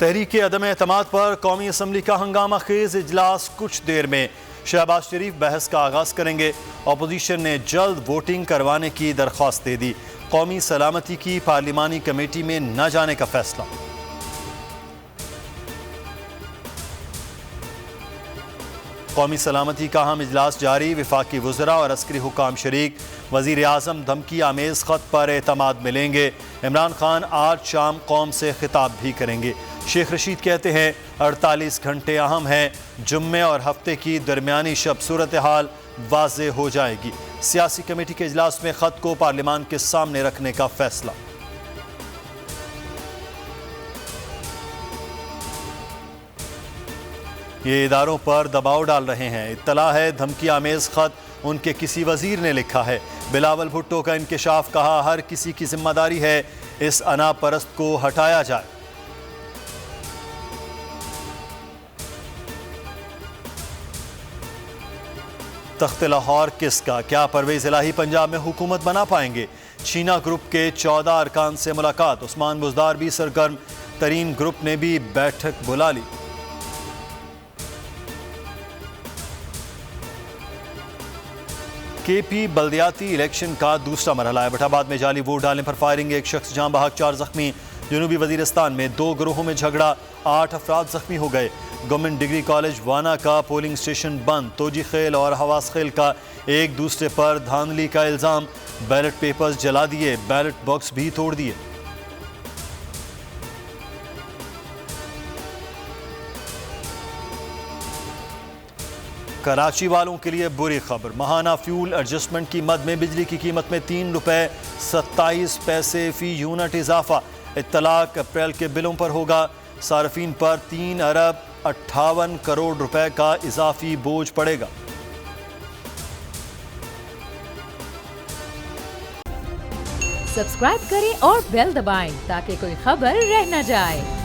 तहरीक अदम एतमाद पर कौमी असम्बली का हंगामा खेज इजलास कुछ देर में। शहबाज शरीफ बहस का आगाज करेंगे। अपोजिशन ने जल्द वोटिंग करवाने की दरख्वास्त दे दी। कौमी सलामती की पार्लिमानी कमेटी में न जाने का फैसला। कौमी सलामती का अहम इजलास जारी। वफाकी वज़रा और अस्करी हुकाम शरीक। वज़ीर आज़म धमकी आमेज़ ख़त पर एतमाद मिलेंगे। इमरान खान आज शाम कौम से खिताब भी करेंगे। शेख रशीद कहते हैं 48 घंटे अहम हैं। जुम्मे और हफ्ते की दरमियानी शब सूरत हाल वाज़े हो जाएगी। सियासी कमेटी के इजलास में ख़त को पार्लिमान के सामने रखने का फैसला। ये इदारों पर दबाव डाल रहे हैं। इत्तला है धमकी आमेज़ ख़त उनके किसी वज़ीर ने लिखा है। बिलावल भुट्टो का इंकशाफ। कहा हर किसी की जिम्मेदारी है इस अना परस्त को हटाया जाए। तख्त लाहौर किसका? क्या परवेज़ इलाही पंजाब में हुकूमत बना पाएंगे? शीना ग्रुप के 14 अरकान से मुलाकात। उस्मान बुज़दार भी सरगर्म तरीन ग्रुप ने भी बैठक बुला ली। केपी बल्दियाती इलेक्शन का दूसरा मरहला है। बटाबाद में जाली वोट डालने पर फायरिंग। एक शख्स जान बहक, 4 जख्मी। जनूबी वजीरिस्तान में 2 गिरोहों में झगड़ा, 8 अफराद जख्मी हो गए। गवर्नमेंट डिग्री कॉलेज वाना का पोलिंग स्टेशन बंद। तोजी खेल और हवास खेल का एक दूसरे पर धांधली का इल्ज़ाम। बैलेट पेपर्स जला दिए, बैलेट बॉक्स भी तोड़ दिए। कराची वालों के लिए बुरी खबर। माहाना फ्यूल एडजस्टमेंट की मद में बिजली की कीमत में 3 रुपये 27 पैसे फी यूनिट इजाफा। इत्तलाक अप्रैल के बिलों पर होगा। सार्फिन पर 3 अरब 58 करोड़ रुपए का इजाफी बोझ पड़ेगा। सब्सक्राइब करें और बेल दबाएं ताकि कोई खबर रह न जाए।